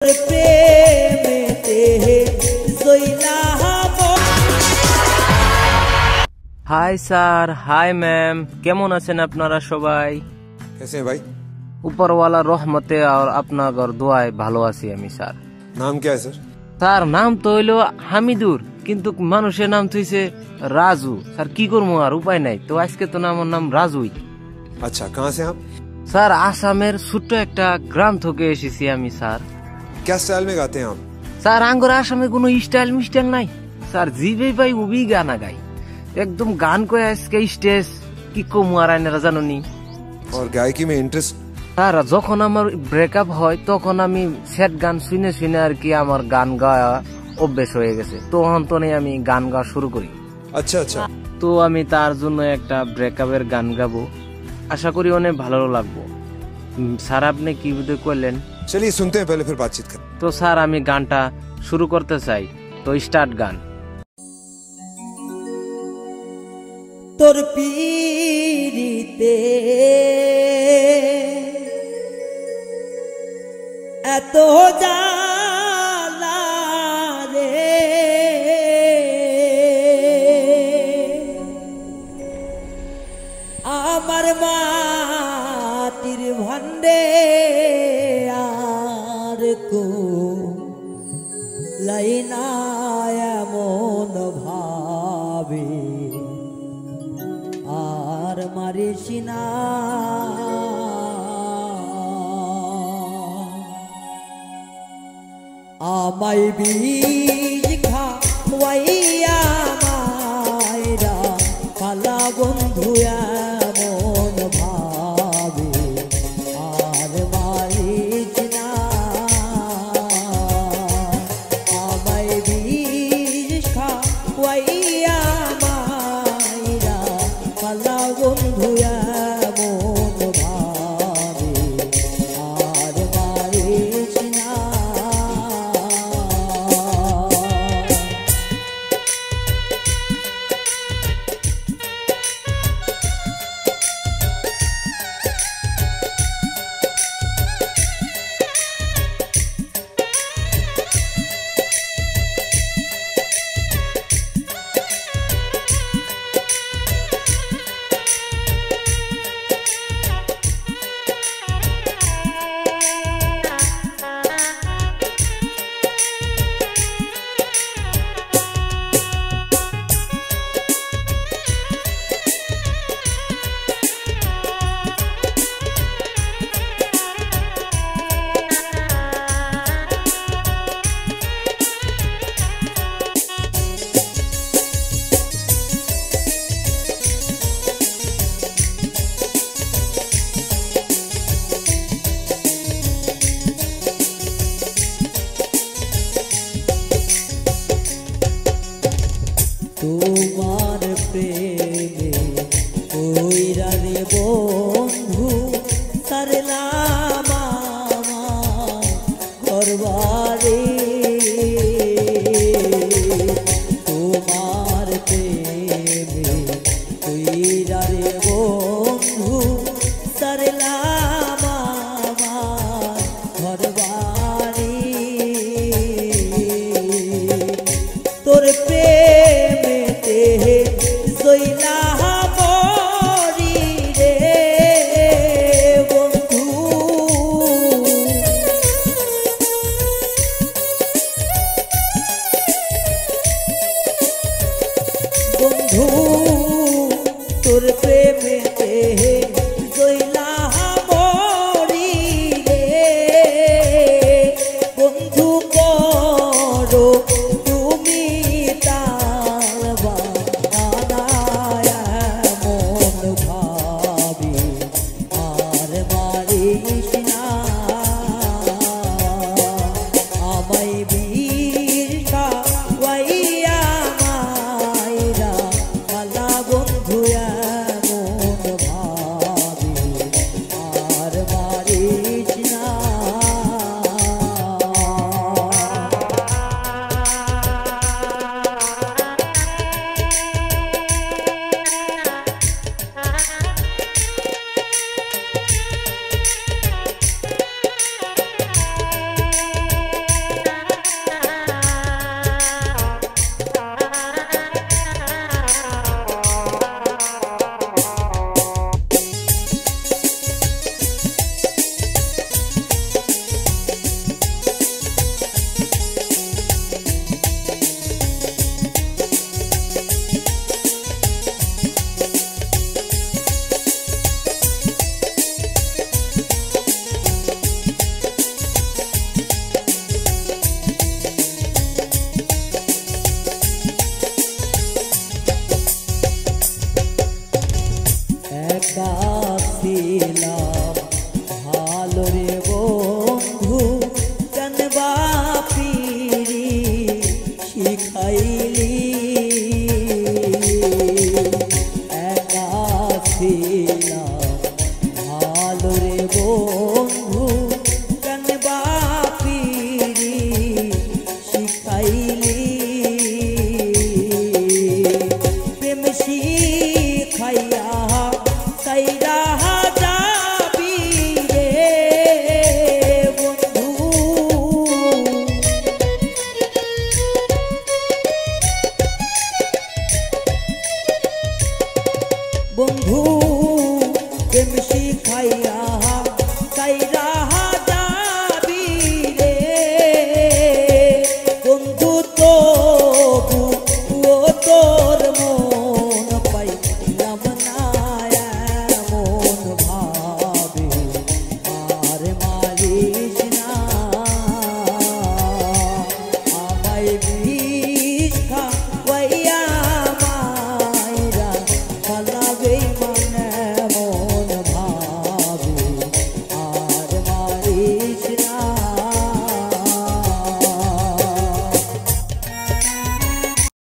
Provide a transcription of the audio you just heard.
Hi sir, hi ma'am, केमन आছেন আপনারা সবাই? कैसे हैं भाई? ऊपर वाला रहमते और अपना घर दुआय ভালো আছি আমি স্যার। नाम क्या है सर? স্যার নাম তো হইলো হামিদুর, কিন্তু মানুষের নাম থইছে রাজু। স্যার কি করবো আর উপায় নাই, তো আজকে তো আমার নাম রাজুই। अच्छा, कहाँ से आप? স্যার আসামের ছোট্ট একটা গ্রাম থেকে এসেছি আমি স্যার। क्या स्टाइल में गाते हैं आप? স্যার আঙ্গুর আসামে কোনো স্টাইল মিস্টাইল নাই স্যার, জিবে ভাই উবি গানা গাই একদম গান কয়ে আজকে স্টেজ কি কমু আর আইনারা জানুনি। और गायकी में इंटरेस्ट? স্যার যখন আমার ব্রেকআপ হয় তখন আমি স্যাড গান শুনে শুনে আর কি আমার গান গাওয়া অভ্যেস হয়ে গেছে, তখন তো আমি গান গাওয়া শুরু করি। अच्छा अच्छा। তো আমি তার জন্য একটা ব্রেকআপের গান গাবো, আশা করি অনেক ভালো লাগবো। স্যার আপনি কি বুঝতে করলেন? चलिए सुनते हैं, पहले फिर बातचीत करें। তো স্যার আমি গানটা শুরু করতে চাই, তো স্টার্ট গান। তোর পিরিতে এত জ্বালা রে, আমার মাটির ভান্ডে আর কো লাইনা এমন ভাবে আর মারিসিনা আমায় বীজ খাওয়াইয়া মায়রা পালা বন্ধু এমন ভাবে আর মারিসিনা আমায় বীজ খাওয়াইয়া বন্ধু এমন ভাবে আর মারিস না। তোমার প্রেমে কইরা রে বন্ধু সারলাম আমার ঘরবাড়ি, তোমার প্রেমে কইরা রে বন্ধু সারলাম আমার ঘরবাড়ি, তোর প্রেমেতে জইলা মরি রে বন্ধু, বাড়ি